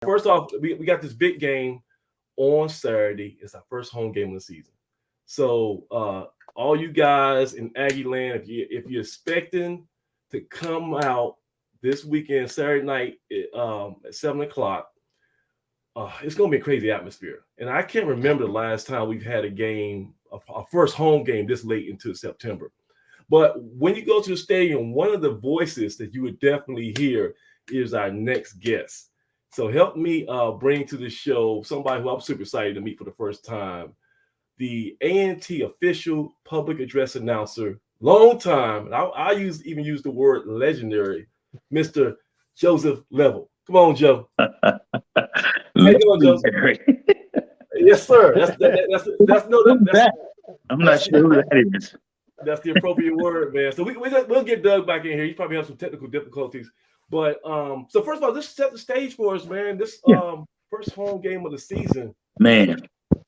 First off, we got this big game on Saturday. It's our first home game of the season. So all you guys in Aggie land, if you're expecting to come out this weekend, Saturday night at 7 o'clock, it's gonna be a crazy atmosphere. And I can't remember the last time we've had a game, a first home game this late into September. But when you go to the stadium, one of the voices that you would definitely hear is our next guest. So help me bring to the show somebody who I'm super excited to meet for the first time, the A&T official public address announcer, long time, and I even use the word legendary, Mr. Joseph Level. Come on, Joe. How you doing, Joseph? Yes, sir. I'm not sure who that is. That's the appropriate word, man. So we'll get Doug back in here. He probably have some technical difficulties. But so first of all, just set the stage for us, man. This first home game of the season. Man.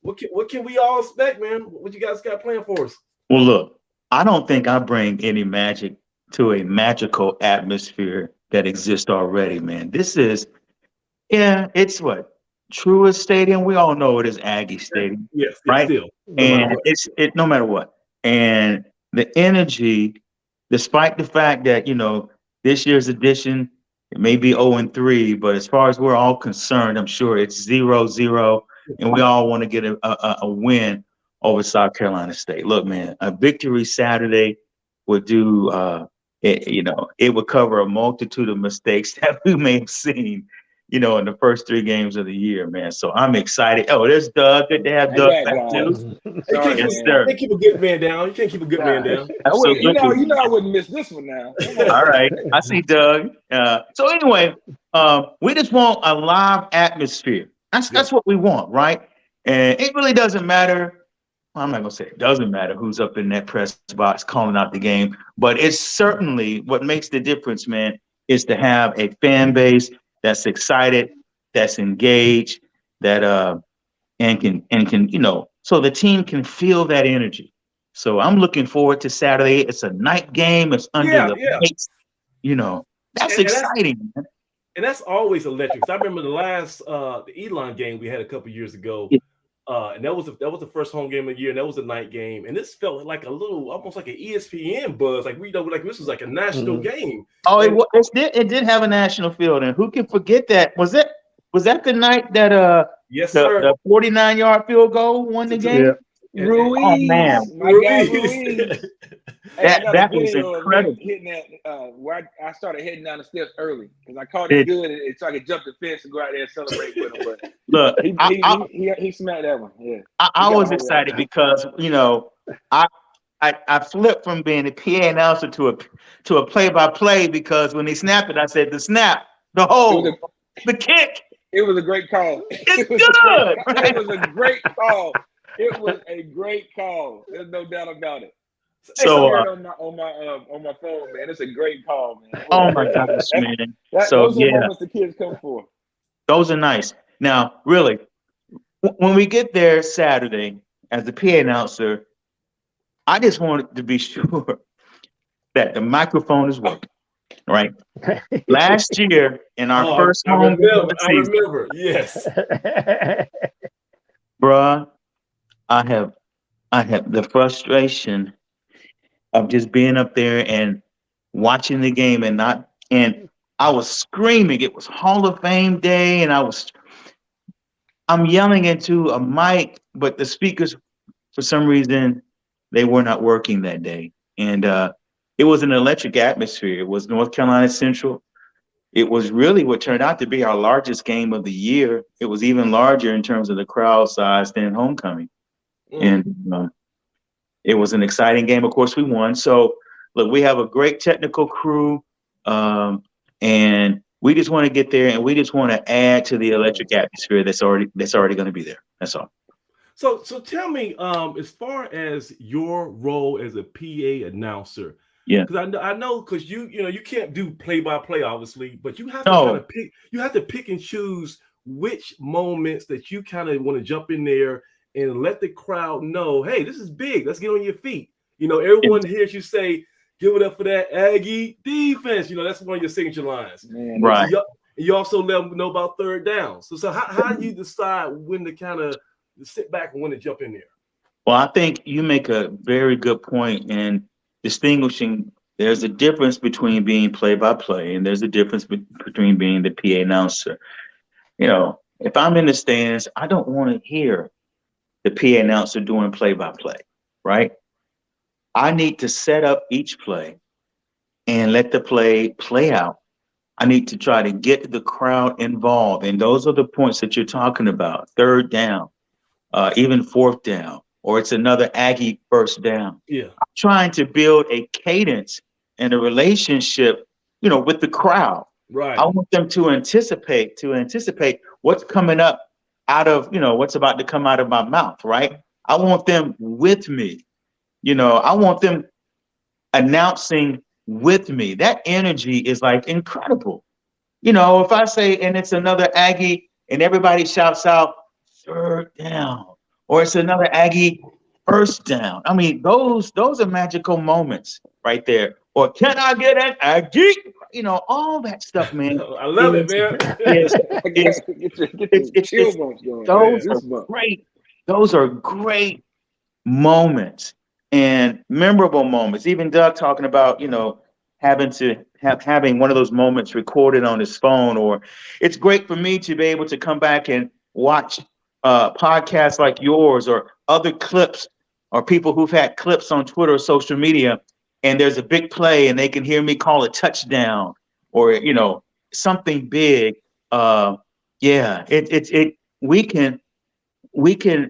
What can we all expect, man? What you guys got planned for us? Well, look, I don't think I bring any magic to a magical atmosphere that exists already, man. This is, it's what? Truist Stadium. We all know it is Aggie Stadium. Yes, right? Still. And it's no matter what. And the energy, despite the fact that, this year's edition, it may be 0-3, but as far as we're all concerned, I'm sure it's 0-0, and we all want to get a win over South Carolina State. Look, man, a victory Saturday would do, it would cover a multitude of mistakes that we may have seen, in the first 3 games of the year, man. So I'm excited. Oh, there's Doug. Good to have Doug back too. Sorry, yes, sir. You can't keep a good man down. You can't keep a good man down. You know I wouldn't miss this one now. All right. I see Doug. So anyway, we just want a live atmosphere. That's what we want, right? And it really doesn't matter. Well, I'm not going to say it doesn't matter who's up in that press box calling out the game, but it's certainly what makes the difference, man, is to have a fan base that's excited, that's engaged, that and can so the team can feel that energy. So I'm looking forward to Saturday. It's a night game. It's under the lights. That's exciting, man. And that's always electric. I remember the last the Elon game we had a couple years ago. And that was the first home game of the year, and that was a night game. And this felt like almost like an ESPN buzz. Like this was like a national game. Oh, it did have a national field, and who can forget that? Was that the night that yes, sir, the 49-yard field goal won the game? Yeah. Ruiz, oh man, Ruiz. that was incredible. Hitting that where I started heading down the steps early because I caught it good, and so I could jump the fence and go out there and celebrate with him. But look, he smacked that one. Yeah, I was excited because I flipped from being a PA announcer to a play-by-play because when he snapped it, I said the snap, the hold, the kick. It was a great call. It's good. It was a great call. It was a great call. There's no doubt about it. So on my phone, man, it's a great call, man. Oh my gosh, man. Those are moments the kids come for. Those are nice. Now, really, when we get there Saturday as the PA announcer, I just wanted to be sure that the microphone is working. Right. Last year in our first home game, I remember. Yes. Bruh, I have the frustration of just being up there and watching the game and I was screaming. It was Hall of Fame day, and I'm yelling into a mic, but the speakers, for some reason, they were not working that day. And it was an electric atmosphere. It was North Carolina Central. It was really what turned out to be our largest game of the year. It was even larger in terms of the crowd size than homecoming. And it was an exciting game. Of course, we won. So, look, we have a great technical crew, and we just want to get there, and we just want to add to the electric atmosphere that's already going to be there. That's all. So tell me, as far as your role as a PA announcer, because I know because you can't do play-by-play, obviously, but you have to kind of pick. You have to pick and choose which moments that you kind of want to jump in there and let the crowd know, hey, this is big. Let's get on your feet. Everyone hears you say, give it up for that Aggie defense. That's one of your signature lines. Man, right. you also let them know about third down. So how do you decide when to kind of sit back and when to jump in there? Well, I think you make a very good point in distinguishing. There's a difference between being play-by-play, and there's a difference between being the PA announcer. You know, if I'm in the stands, I don't want to hear the PA announcer doing play-by-play, right? I need to set up each play and let the play out. I need to try to get the crowd involved, and those are the points that you're talking about. Third down, even fourth down, or it's another Aggie first down. Yeah, I'm trying to build a cadence and a relationship, with the crowd. right. I want them to anticipate what's coming up out of, what's about to come out of my mouth, right? I want them with me. I want them announcing with me. That energy is like incredible. If I say, and it's another Aggie and everybody shouts out third down, or it's another Aggie first down. I mean, those are magical moments right there. Or can I get an Aggie? All that stuff, man. I love it, man. Those are great moments and memorable moments. Even Doug talking about, having one of those moments recorded on his phone, or it's great for me to be able to come back and watch podcasts like yours or other clips, or people who've had clips on Twitter or social media, and there's a big play and they can hear me call a touchdown or, something big. We can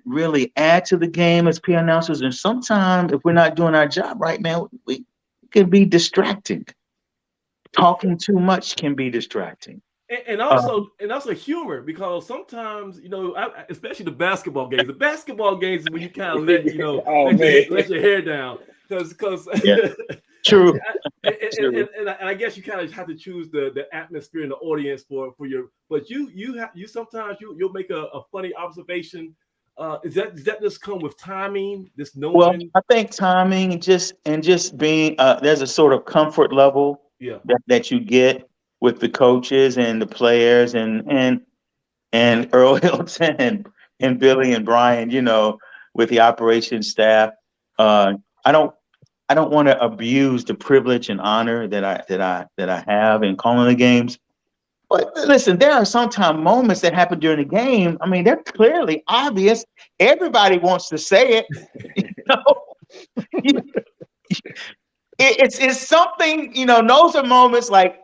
really add to the game as PA announcers. And sometimes if we're not doing our job right, man, we can be distracting. Talking too much can be distracting. And also humor, because sometimes, especially the basketball games when you kind of let your hair down, because true. And I guess you kind of have to choose the atmosphere and the audience for your. But you sometimes you'll make a funny observation. Does that just come with timing? This knowing. Well, I think timing and just being there's a sort of comfort level that you get with the coaches and the players and Earl Hilton and Billy and Brian, with the operations staff. I don't want to abuse the privilege and honor that I have in calling the games. But listen, there are sometimes moments that happen during the game. I mean, they're clearly obvious. Everybody wants to say it. It's something, those are moments like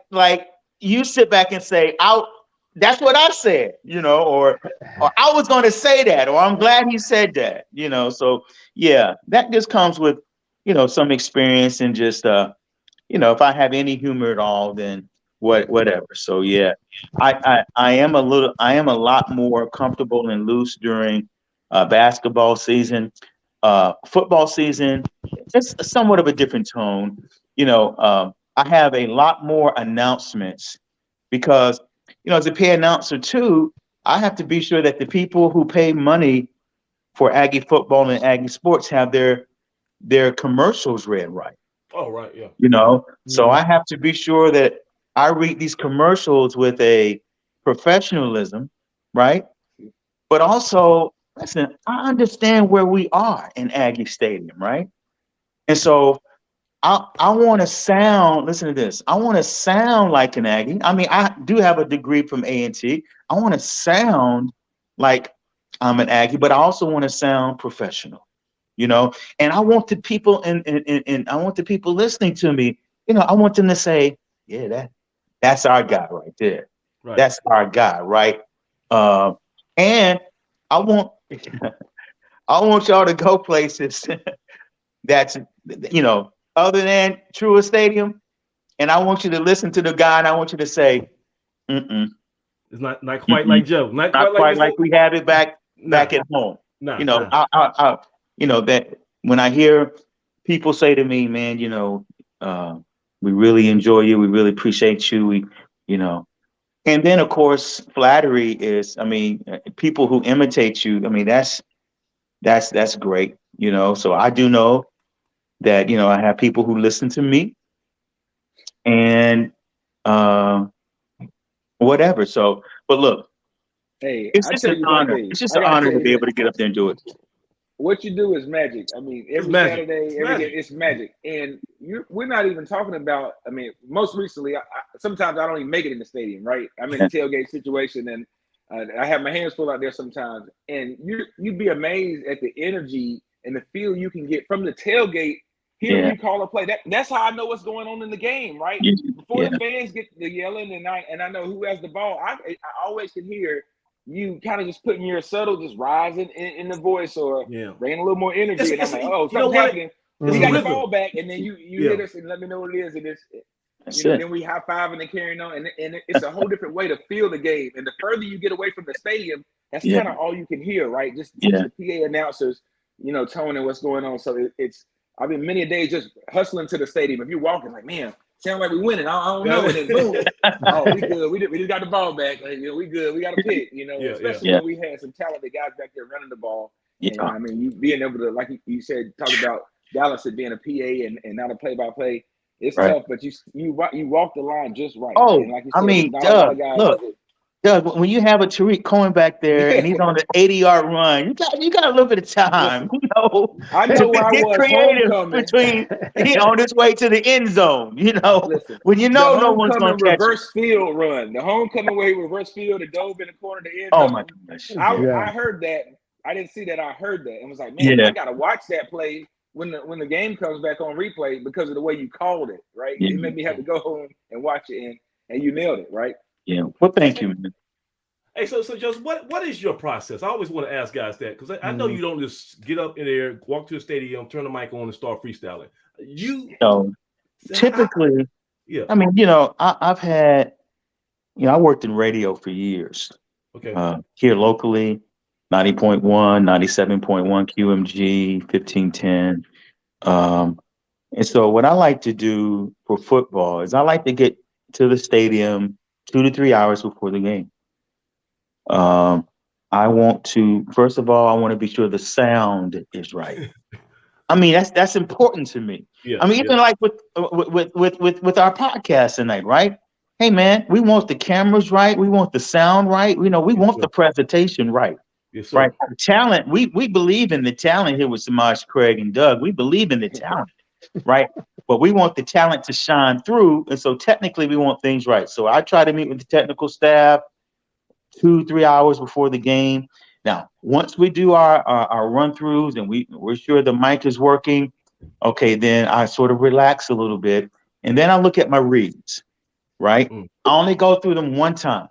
you sit back and say, that's what I said, or I was going to say that, or I'm glad he said that, so yeah, that just comes with, some experience and just, if I have any humor at all, then whatever. So yeah, I am a lot more comfortable and loose during basketball season. Football season, it's somewhat of a different tone. I have a lot more announcements because, as a PA announcer too, I have to be sure that the people who pay money for Aggie football and Aggie sports have their commercials read right. Oh, right, yeah. So I have to be sure that I read these commercials with a professionalism, right? But also, listen, I understand where we are in Aggie Stadium, right? And so I want to sound, listen to this, I want to sound like an Aggie. I mean, I do have a degree from A&T. I want to sound like I'm an Aggie, but I also want to sound professional, and I want the people and I want the people listening to me, I want them to say, yeah, that's our guy right there. Right. That's our guy, right? And I want y'all to go places that's, other than Truist Stadium, and I want you to listen to the guy, and I want you to say, It's not quite like Joe. Not quite like we have it back at home. That when I hear people say to me, man, we really enjoy you, we really appreciate you, and then of course flattery is, people who imitate you, that's great, so I do know that, I have people who listen to me, and whatever. So, but look, Hey, it's I just tell an you one honor. thing. It's just I an gotta honor tell to you be able this. to get up there and do it. What you do is magic. I mean, It's every magic. Saturday, It's every magic. game, it's magic. And we're not even talking about. I mean, most recently, sometimes I don't even make it in the stadium. Right? I'm in a tailgate situation, and I have my hands full out there sometimes. And you'd be amazed at the energy and the feel you can get from the tailgate. Hearing Yeah. you call a play, that's how I know what's going on in the game. Right? Yeah. Before Yeah. the fans get the yelling, and I know who has the ball. I always can hear you kind of just putting your subtle, just rising in the voice, or Yeah. bringing a little more energy. And I'm like, oh, you know something's what? happening. It's We a got the rhythm. ball back, and then you Yeah. hit us and let me know what it is. And it's, That's you know, it. then we high five and carrying on, and it's a whole different way to feel the game. And the further you get away from the stadium, that's Yeah. kind of all you can hear, right? Just Yeah. the PA announcers, you know, toning what's going on. So it's I've been many a days just hustling to the stadium. If you're walking, like, man, sound like we winning. I don't know. And then boom, oh, we good. We just got the ball back. Like, you know, we good. We got a pick. You know, Yeah, especially yeah. when we had some talented guys back there running the ball. Yeah. And I mean, you being able to, like you said, talk about Dallas and being a PA and not a play-by-play. It's Right. tough, but you walk the line just right. Oh, And like you I said, mean, not a lot of Doug, guys. look. Doug, when you have a Tariq Cohen back there and he's on an 80-yard run, you got a little bit of time, Listen, you know, I know where I get was creative homecoming. between he on his way to the end zone, you know, Listen, when you the know no one's homecoming gonna catch it. reverse field run. The homecoming where he reverse field and dove in the corner to the end Oh zone. my gosh. I heard that. I didn't see that. I heard that and was like, man, Yeah. I gotta watch that play when the game comes back on replay because of the way you called it, right? Yeah. It made me have to go home and watch it, and you nailed it, right? Yeah. Well, thank you, man. Hey, so Joseph, what is your process? I always want to ask guys that because I know you don't just get up in there, walk to the stadium, turn the mic on, and start freestyling. You So typically, yeah. I mean, you know, I've had, you know, I worked in radio for years. Okay. Here locally, 90.1, 97.1 QMG, 1510. And so what I like to do for football is I like to get to the stadium 2 to 3 hours before the game. I want to, first of all, I want to be sure the sound is right. I mean, that's important to me. Yeah, I mean, even like with our podcast tonight, right? Hey man, we want the cameras right, we want the sound right, you know, we want the presentation right. Yes, sir. Right. The talent, we believe in the talent here with Samaj, Craig, and Doug. We believe in the talent, right? But we want the talent to shine through. And so technically we want things right. So I try to meet with the technical staff 2-3 hours before the game. Now, once we do our run-throughs and we're sure the mic is working, okay, then I sort of relax a little bit. And then I look at my reads, right? I only go through them one time,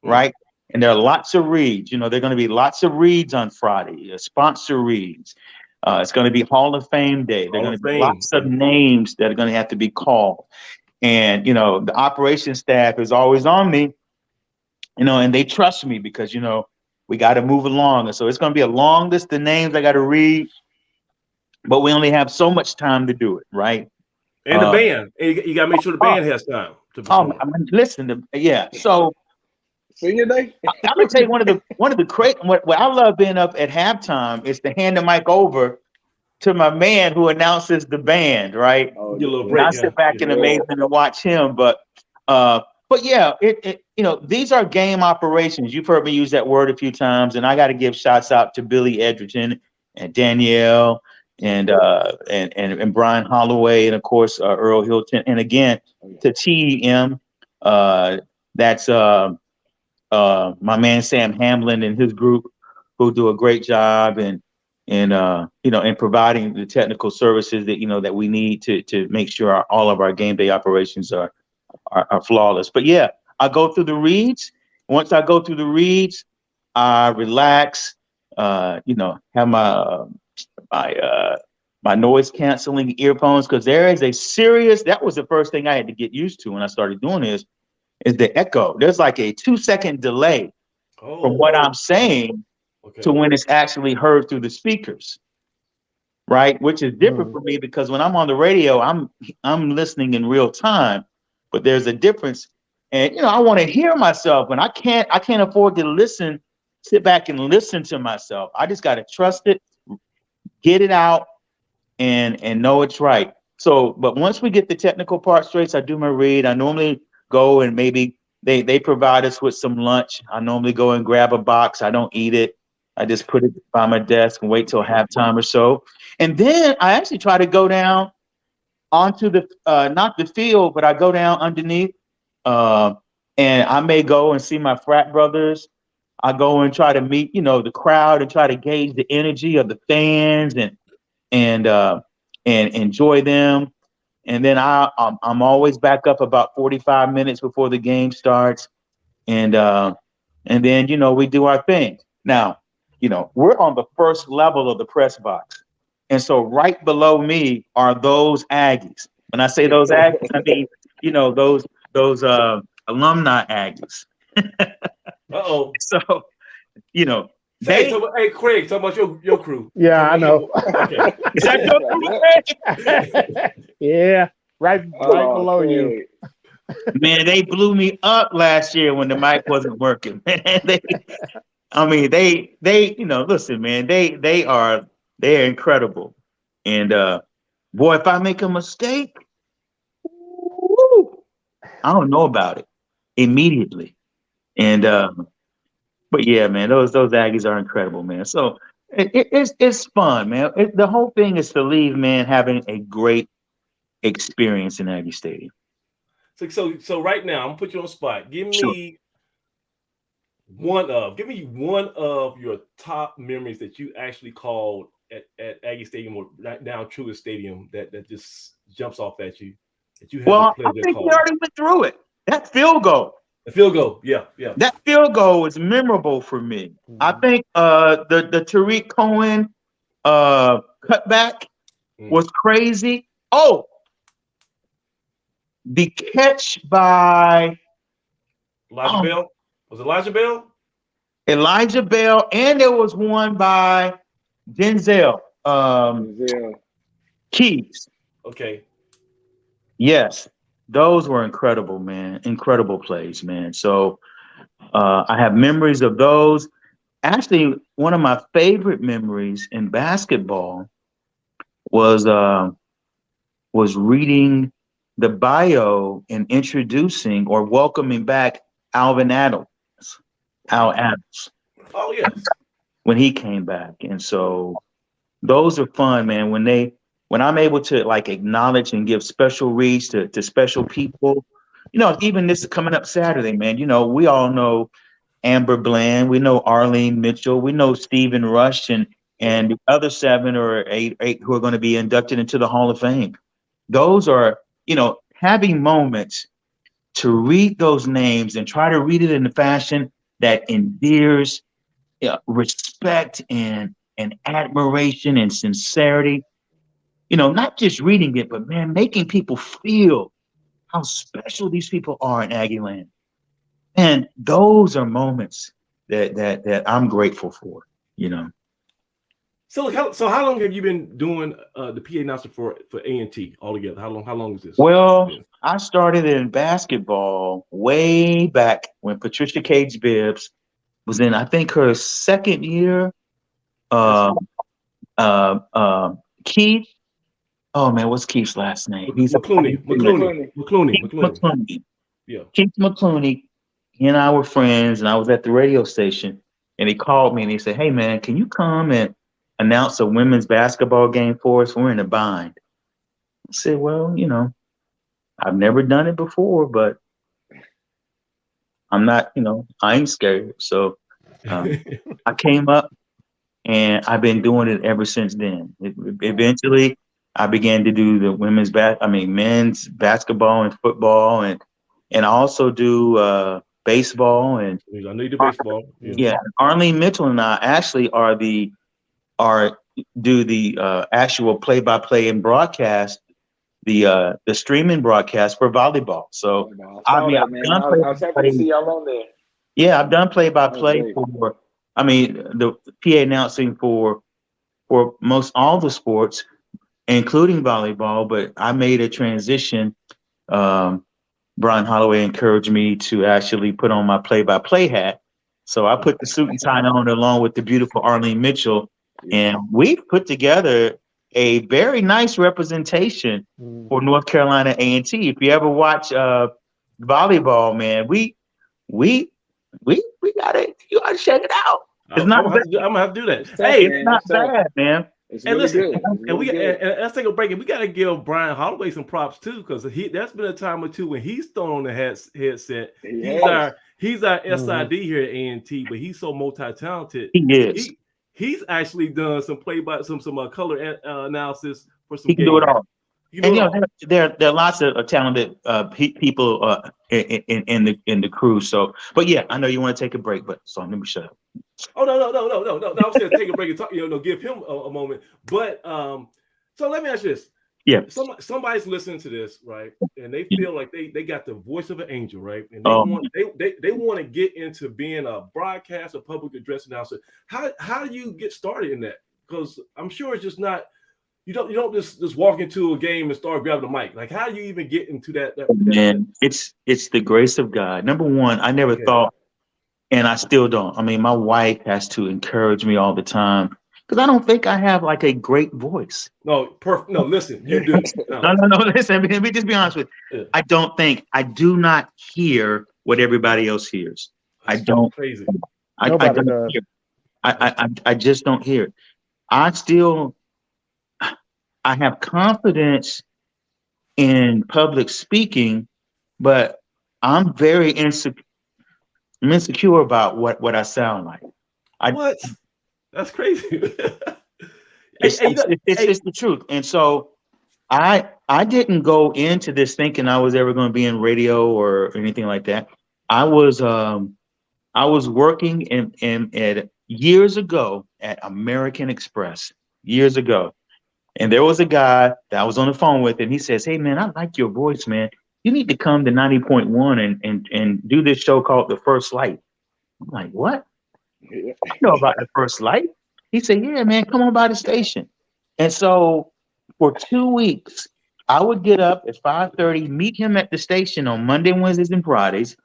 right? And there are lots of reads. You know, there are going to be lots of reads on Friday, sponsor reads. It's going to be Hall of Fame day. There are going to be lots of names that are going to have to be called. And, you know, the operations staff is always on me, you know, and they trust me because, you know, we got to move along. And so it's going to be a long list of names I got to read, but we only have so much time to do it, right? And the band. And you got to make sure the band has time to perform. I mean, listen, yeah. So, Senior day. I'm gonna tell you one of the great what I love being up at halftime is to hand the mic over to my man who announces the band, right? Your little And break. I sit back in amazement and watch him. But yeah, it you know, these are game operations. You've heard me use that word a few times, and I got to give shouts out to Billy Edgerton and Danielle and Brian Holloway and of course Earl Hilton, and again to TEM. That's my man Sam Hamlin and his group, who do a great job and you know, in providing the technical services that, you know, that we need to make sure all of our game day operations are flawless. But yeah, I go through the reads. Once I go through the reads, I relax. You know, have my noise canceling earphones, because there is a serious. That was the first thing I had to get used to when I started doing this. Is the echo. There's like a 2-second delay from what I'm saying to when it's actually heard through the speakers, right? Which is different for me because when I'm on the radio, I'm listening in real time, but there's a difference. And you know, I want to hear myself, and I can't afford to sit back and listen to myself. I just got to trust it, get it out, and know it's right. So, but once we get the technical part straight, I do my read. I normally go and maybe they provide us with some lunch. I normally go and grab a box. I don't eat it. I just put it by my desk and wait till halftime or so. And then I actually try to go down onto the not the field, but I go down underneath, and I may go and see my frat brothers. I go and try to meet, the crowd and try to gauge the energy of the fans and enjoy them. And then I'm always back up about 45 minutes before the game starts, and then we do our thing. Now, we're on the first level of the press box, and so right below me are those Aggies. When I say those Aggies, I mean those alumni Aggies. Uh-oh. So Hey, Craig, talk about your crew. Yeah, I know. Okay. Is that your crew? Yeah, right below you. Man, they blew me up last year when the mic wasn't working. Listen, man, they're incredible. And boy, if I make a mistake, I don't know about it immediately. And but yeah, man, those Aggies are incredible, man. So it's fun, man. The whole thing is to leave, man, having a great experience in Aggie Stadium. So right now, I'm gonna put you on the spot. Give me one of your top memories that you actually called at Aggie Stadium or now Truist Stadium that just jumps off at you. That you had I think we already went through it. That field goal. The field goal, yeah. That field goal is memorable for me. I think the Tariq Cohen cutback was crazy. Oh, the catch by Elijah Bell. Was it Elijah Bell? Elijah Bell, and there was one by Denzel Keys. Okay. Yes. Those were incredible, man. Incredible plays, man. So I have memories of those. Actually, one of my favorite memories in basketball was reading the bio and introducing or welcoming back Al Adams. Oh, yes. When he came back. And so those are fun, man. When I'm able to acknowledge and give special reads to special people, even this is coming up Saturday, man. We all know Amber Bland, we know Arlene Mitchell, we know Stephen Rush, and the other 7 or 8 who are going to be inducted into the Hall of Fame. Those are, having moments to read those names and try to read it in a fashion that endears respect and admiration and sincerity. Not just reading it, but man, making people feel how special these people are in Aggie land. And those are moments that I'm grateful for, So how long have you been doing the PA announcer for A&T altogether? How long is this? Well, I started in basketball way back when Patricia Cage Bibbs was in, I think, her second year. Keith. Oh man, what's Keith's last name? He's McClooney. Yeah. Keith McClooney. He and I were friends, and I was at the radio station, and he called me and he said, "Hey man, can you come and announce a women's basketball game for us? We're in a bind." I said, "Well, I've never done it before, but I'm not, I ain't scared." So I came up, and I've been doing it ever since then. Eventually, I began to do the men's basketball and football, and I also do baseball. And I know you do baseball. Yeah, Arlene Mitchell and I actually do the actual play-by-play and broadcast, the streaming broadcast for volleyball. So I was happy to see y'all on there. Yeah, I've done play-by-play for. The PA announcing for most all the sports, including volleyball, but I made a transition. Brian Holloway encouraged me to actually put on my play-by-play hat. So I put the suit and tie on along with the beautiful Arlene Mitchell, and we've put together a very nice representation for North Carolina A&T. If you ever watch volleyball, man, we we gotta you gotta check it out. It's I'm not gonna bad. have to do that. It's tough, Hey, man. It's not It's tough. bad, man. It's and really listen, good. It's and really good. and let's take a break. And we got to give Brian Holloway some props too, because that's been a time or two when he's thrown on the headset. He He's has. our Mhm. SID here at A&T, but he's so multi-talented. He is. He's actually done some color analysis for some He can games. do it all. He can And do you it know, all. there are lots of talented people in the crew. So, but yeah, I know you want to take a break, but so let me shut up. Oh no! I was saying take a break and talk. Give him a moment. But so let me ask you this. Yeah. Somebody's listening to this, right? And they feel like they got the voice of an angel, right? And they want to get into being a broadcast or public address announcer. How do you get started in that? Because I'm sure it's just not. You don't just walk into a game and start grabbing the mic. Like, how do you even get into that? And it's the grace of God. Number one, I never thought, and I still don't. I mean, my wife has to encourage me all the time because I don't think I have like a great voice. No, perfect. No, listen, you do. No. Listen, let me just be honest with you. Yeah. I do not hear what everybody else hears. That's I don't. Crazy. I Nobody don't does. hear. I just don't hear it. I have confidence in public speaking, but I'm very insecure. I'm insecure about what I sound like. What? That's crazy. It's the truth. And so I didn't go into this thinking I was ever going to be in radio or anything like that. I was working in years ago at American Express years ago. And there was a guy that I was on the phone with, and he says, "Hey man, I like your voice, man. You need to come to 90.1 and do this show called The First Light." I'm like, "What? I know about The First Light." He said, "Yeah, man, come on by the station." And so for 2 weeks, I would get up at 5:30, meet him at the station on Monday, Wednesdays, and Fridays,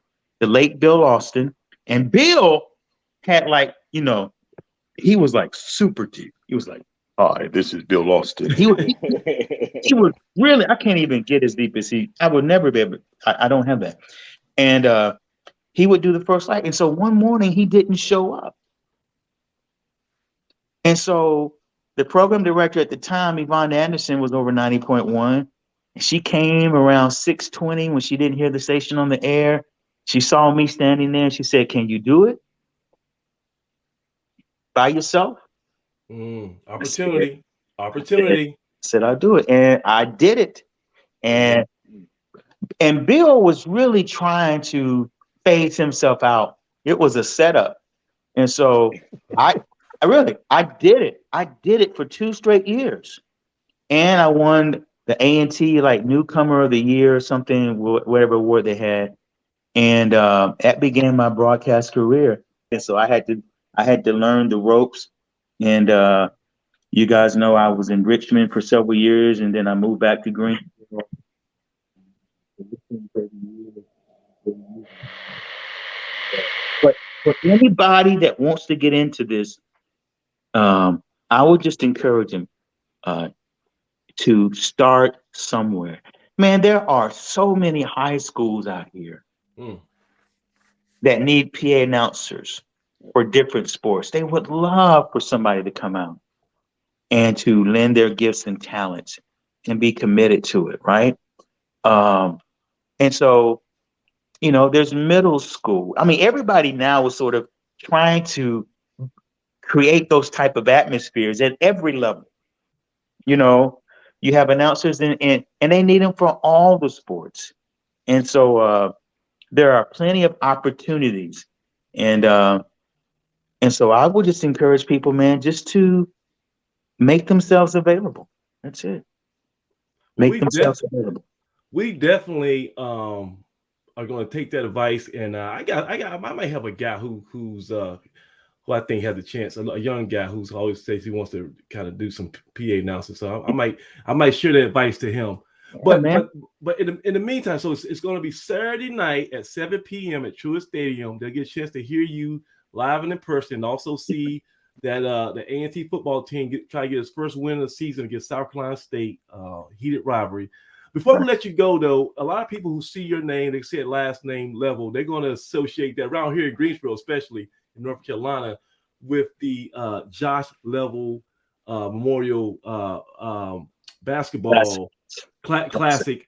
the late Bill Austin. And Bill had he was like super deep. He was like, "Hi, this is Bill Austin." He was really, I can't even get as deep as I would never be able, I don't have that. And he would do The First Light. And so one morning he didn't show up. And so the program director at the time, Yvonne Anderson, was over 90.1. She came around 6:20 when she didn't hear the station on the air. She saw me standing there and she said, "Can you do it by yourself?" Opportunity. I said, "I'll do it." And I did it. And Bill was really trying to phase himself out. It was a setup. And so I did it. I did it for 2 straight years. And I won the A&T like newcomer of the year or something, whatever award they had. And that began my broadcast career. And so I had to learn the ropes. And you guys know I was in Richmond for several years, and then I moved back to Greenville. But for anybody that wants to get into this, I would just encourage them to start somewhere. Man, there are so many high schools out here that need PA announcers for different sports. They would love for somebody to come out and to lend their gifts and talents and be committed to it, right? And so, there's middle school. I mean, everybody now is sort of trying to create those type of atmospheres at every level. You have announcers and they need them for all the sports. And so there are plenty of opportunities. And so I would just encourage people, man, just to make themselves available. That's it. Make themselves available. We definitely are going to take that advice, and I might have a guy who I think has a chance, a young guy who's always says he wants to kind of do some PA announcing. So I might share that advice to him. But in the meantime, so it's going to be Saturday night at 7 p.m. at Truist Stadium. They'll get a chance to hear you live and in person, and also see that the A&T football team try to get its first win of the season against South Carolina State, heated rivalry. Before we let you go, though, a lot of people who see your name, they see it last name level, they're going to associate that around here in Greensboro, especially in North Carolina, with the Josh Level Memorial basketball classic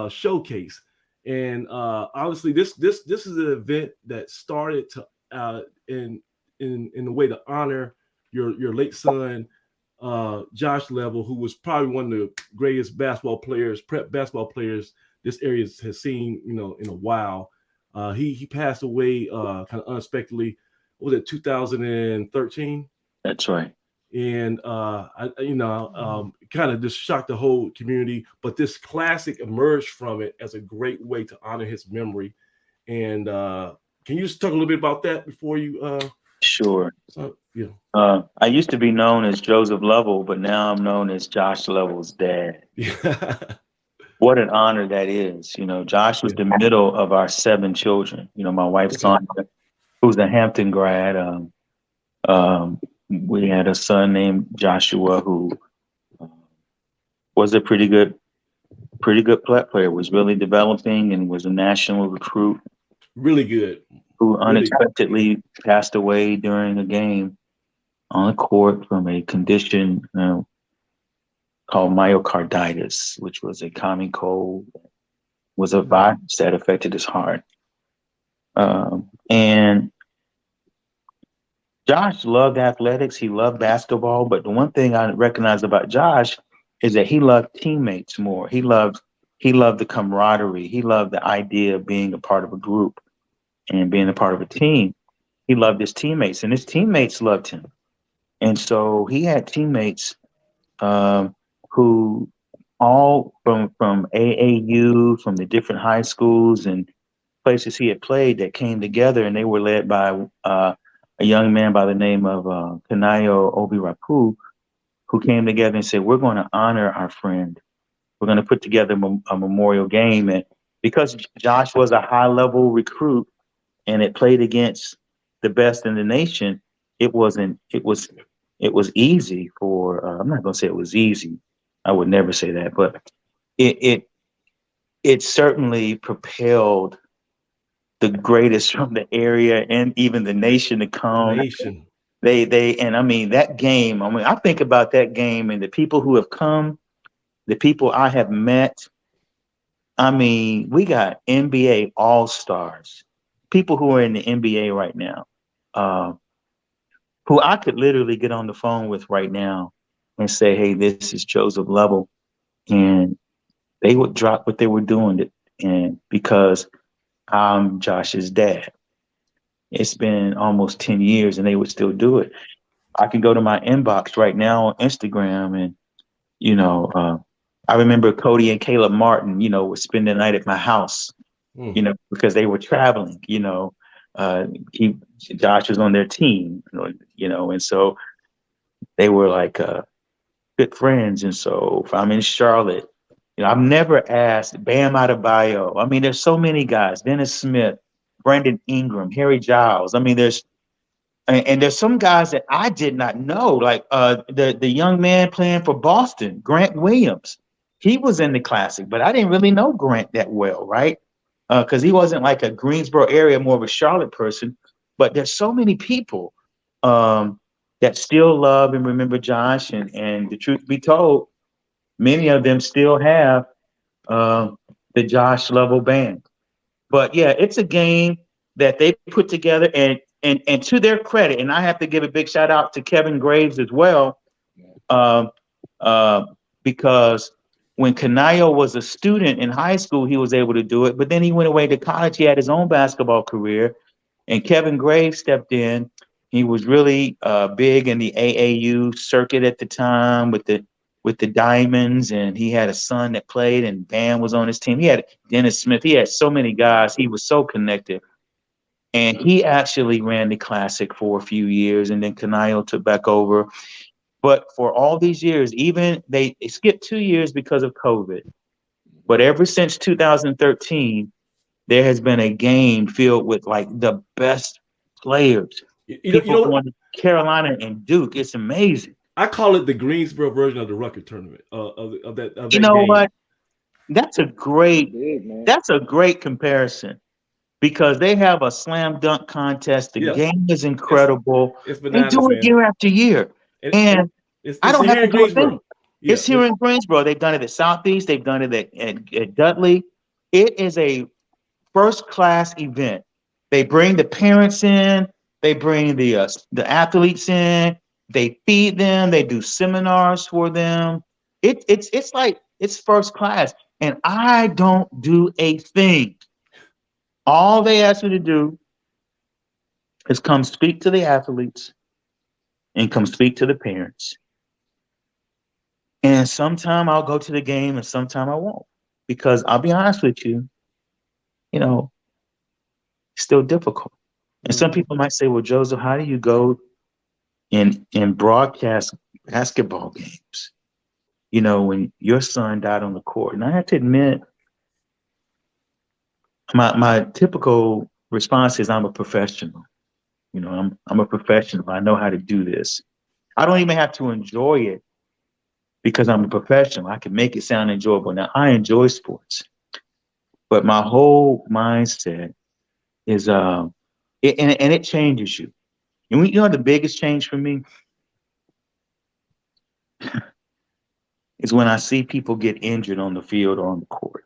showcase. And obviously, this is an event that started to in a way to honor your late son, Josh Level, who was probably one of the greatest prep basketball players this area has seen, in a while. He passed away kind of unexpectedly. What was it, 2013? That's right. And kind of just shocked the whole community. But this classic emerged from it as a great way to honor his memory. And can you just talk a little bit about that before you? Sure. Yeah. I used to be known as Joseph Level, but now I'm known as Josh Level's dad. What an honor that is. Josh was the middle of our 7 children. My wife, Sandra, who's a Hampton grad. We had a son named Joshua who was a pretty good player, was really developing and was a national recruit. Really good. Who unexpectedly passed away during a game on the court from a condition called myocarditis, which was a common cold, was a virus that affected his heart. And Josh loved athletics. He loved basketball. But the one thing I recognize about Josh is that he loved teammates more. He loved the camaraderie. He loved the idea of being a part of a group and being a part of a team. He loved his teammates, and his teammates loved him. And so he had teammates who all from AAU, from the different high schools and places he had played, that came together, and they were led by a young man by the name of Kanayo Obi-Rapu, who came together and said, we're going to honor our friend. We're going to put together a memorial game. And because Josh was a high-level recruit and it played against the best in the nation, it was easy for, I'm not going to say it was easy. I would never say that, but it certainly propelled the greatest from the area and even the nation to come. And I mean, that game, I think about that game and the people who have come, the people I have met. I mean, we got NBA all-stars, people who are in the NBA right now, who I could literally get on the phone with right now and say, hey, this is Joseph Level. And they would drop what they were doing, and because I'm Josh's dad. It's been almost 10 years and they would still do it. I can go to my inbox right now on Instagram and, I remember Cody and Caleb Martin, would spend the night at my house, because they were traveling, Josh was on their team, and so they were like good friends. And so if I'm in Charlotte, I've never asked Bam Adebayo. I mean, there's so many guys, Dennis Smith, Brandon Ingram, Harry Giles. I mean, there's some guys that I did not know, like the young man playing for Boston, Grant Williams. He was in the Classic, but I didn't really know Grant that well, right? Because he wasn't like a Greensboro area, more of a Charlotte person. But there's so many people that still love and remember Josh. And the truth be told, many of them still have the Josh Level band. But yeah, it's a game that they put together, and to their credit, and I have to give a big shout out to Kevin Graves as well, because when Kanayo was a student in high school, he was able to do it. But then he went away to college. He had his own basketball career, and Kevin Graves stepped in. He was really big in the AAU circuit at the time with the Diamonds, and he had a son that played, and Bam was on his team. He had Dennis Smith. He had so many guys. He was so connected. And he actually ran the Classic for a few years, and then Kanayo took back over. But for all these years, even they skipped 2 years because of COVID. But ever since 2013, there has been a game filled with like the best players. People from Carolina and Duke. It's amazing. I call it the Greensboro version of the Rucker tournament. Of that you know game. what? that's a great Big, man. that's a great comparison because they have a slam dunk contest. The Yeah. game is incredible. It's They bananas, do it man. year after year, and I It's don't have here to in do a thing. Greensboro. Yeah, It's here in Greensboro. They've done it at Southeast. They've done it at Dudley. It is a first class event. They bring the parents in. They bring the athletes in. They feed them. They do seminars for them. It's like it's first class, and I don't do a thing. All they ask me to do is come speak to the athletes and come speak to the parents. And sometime I'll go to the game and sometime I won't. Because I'll be honest with you, it's still difficult. And some people might say, well, Joseph, how do you go and broadcast basketball games? When your son died on the court. And I have to admit, my typical response is I'm a professional. I'm a professional. I know how to do this. I don't even have to enjoy it because I'm a professional. I can make it sound enjoyable. Now, I enjoy sports, but my whole mindset is, it changes you. And the biggest change for me is when I see people get injured on the field or on the court.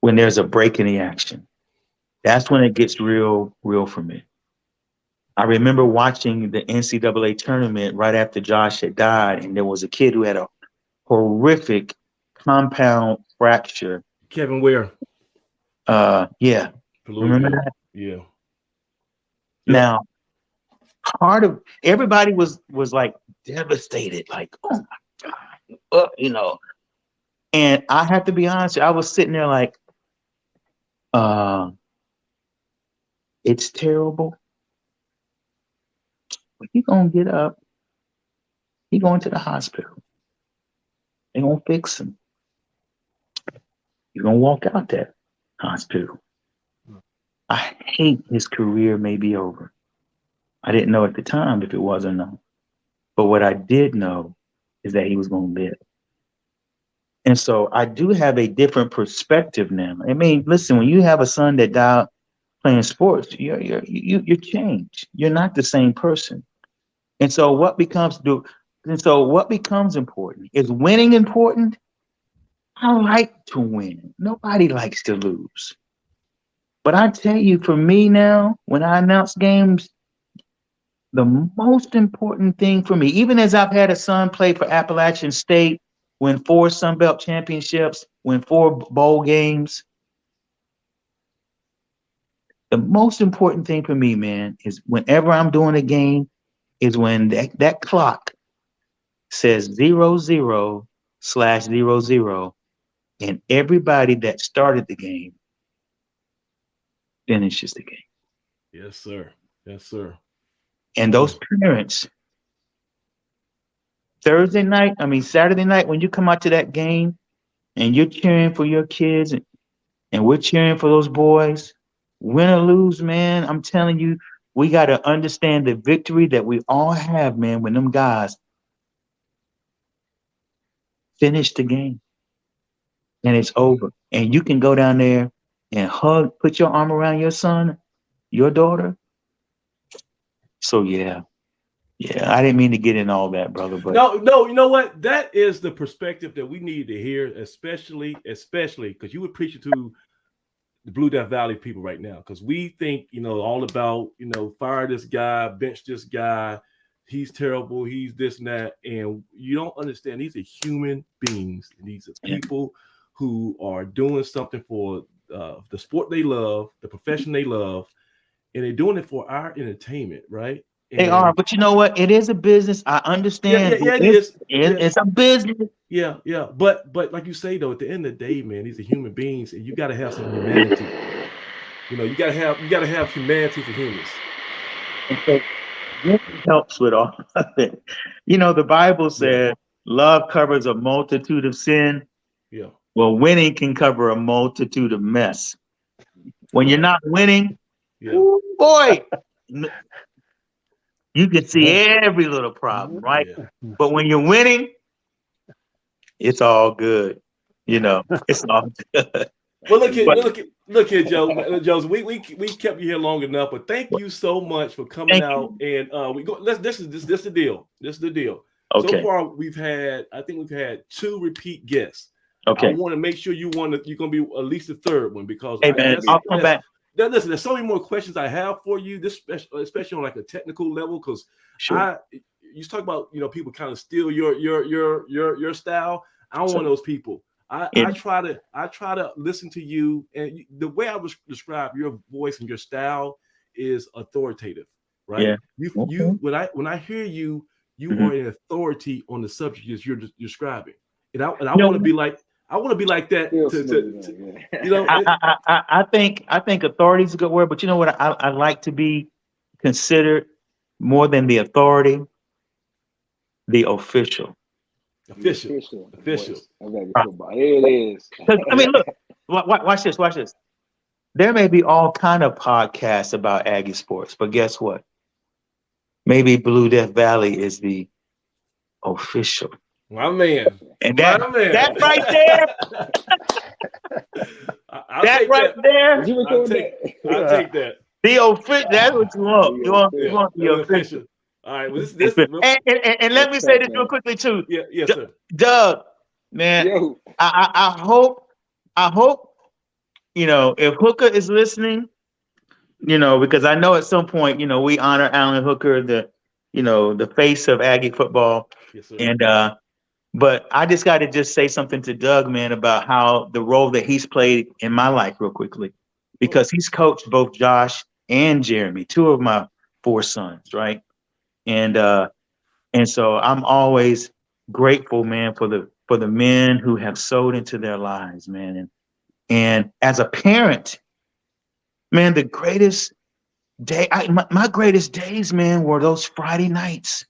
When there's a break in the action. That's when it gets real for me. I remember watching the NCAA tournament right after Josh had died, and there was a kid who had a horrific compound fracture. Kevin Ware. Yeah. Remember that? Yeah. Now, part of everybody was like devastated, like, oh my God, And I have to be honest, I was sitting there like, it's terrible. But he gonna get up. He going to the hospital. They gonna fix him. You're gonna walk out that hospital. I hate his career may be over. I didn't know at the time if it was or not. But what I did know is that he was gonna live. And so I do have a different perspective now. I mean, listen, when you have a son that died playing sports, you're changed. You're not the same person. And so what becomes important? Is winning important? I like to win. Nobody likes to lose. But I tell you, for me now, when I announce games, the most important thing for me, even as I've had a son play for Appalachian State, win 4 Sun Belt championships, win 4 bowl games. The most important thing for me, man, is whenever I'm doing a game, is when that clock says 00/00, and everybody that started the game finishes the game. Yes, sir. Yes, sir. And those parents, Saturday night, when you come out to that game and you're cheering for your kids and we're cheering for those boys, win or lose, man, I'm telling you, we got to understand the victory that we all have, man, when them guys finish the game and it's over. And you can go down there and put your arm around your son, your daughter. So, yeah, I didn't mean to get in all that, brother. But no, you know what? That is the perspective that we need to hear, especially because you would preach it to the Blue Death Valley people right now, because we think, all about, fire this guy, bench this guy, he's terrible, he's this and that, and you don't understand these are human beings, and these are people who are doing something for the sport they love, the profession they love, and they're doing it for our entertainment, right? They are, but you know what? It is a business. I understand. Yeah, it is. It's a business. Yeah. But like you say though, at the end of the day, man, these are human beings, and you got to have some humanity. You got to have humanity for humans. And so this helps with all of it. The Bible says love covers a multitude of sin. Yeah. Well, winning can cover a multitude of mess. When you're not winning, ooh, boy. You can see every little problem, right? Yeah. But when you're winning, it's all good. You know, it's all good. Well, look But- here, Joe. Joseph, we kept you here long enough, but thank you so much for coming Thank out. And we go. This is the deal. This is the deal. Okay. So far, we've had 2 repeat guests. I Okay. want to make sure you're going to be at least the third one because Hey man, I'll come back. Listen, there's so many more questions I have for you. This especially on like a technical level because Sure. you talk about people kind of steal your style. I'm one of those people. I try to listen to you, and the way I would describe your voice and your style is authoritative, right? Yeah. You when I hear you, you are an authority on the subject you're describing, and I want to be like that. I think authority is a good word, but you know what? I like to be considered more than the authority, the official. Official. Okay, football. There it is. I mean, look, watch this. Watch this. There may be all kind of podcasts about Aggie sports, but guess what? Maybe Blue Death Valley is the official. My man. And that right there, I'll take that. the official. That's what you want. You want the official. All right. Well, and let me say this real quickly too. Yes, sir. Doug, man, Yo. I hope, if Hooker is listening, because I know at some point, we honor Alan Hooker, the face of Aggie football. Yes, sir. And but I just got to say something to Doug, man, about how the role that he's played in my life real quickly, because he's coached both Josh and Jeremy, 2 of my 4 sons, right? And so I'm always grateful, man, for the men who have sowed into their lives, man. And as a parent, man, the greatest day, my greatest days, man, were those Friday nights,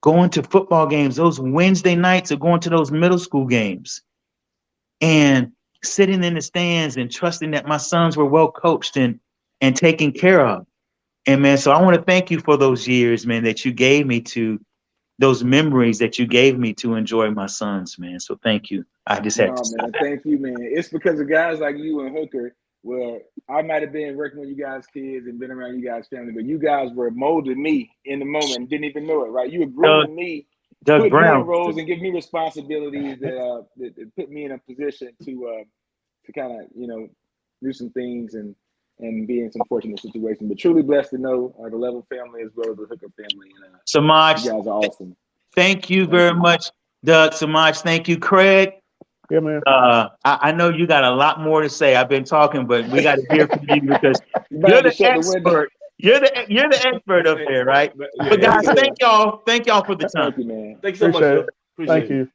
going to football games, those Wednesday nights of going to those middle school games and sitting in the stands and trusting that my sons were well coached and taken care of. And man, so I want to thank you for those years, man, that you gave me those memories that you gave me to enjoy my sons, man. So thank you. I just had to man, thank you, man. It's because of guys like you and Hooker. Well, I might have been working with you guys' kids and been around you guys' family, but you guys were molding me in the moment and didn't even know it, right? You were growing me, Doug Brown me in roles and giving me responsibilities that put me in a position to kind of, do some things and be in some fortunate situations. But truly blessed to know the Level family as well as the Hooker family. And Samaj, you guys are awesome. Thank you very much, Doug. Samaj, thank you, Craig. Yeah, man. I know you got a lot more to say. I've been talking, but we got to hear from you because you're the expert. You're the expert up there, right? But guys, thank y'all for the time. Thank you, man. Thanks so much. Appreciate it. Appreciate Thank it. you.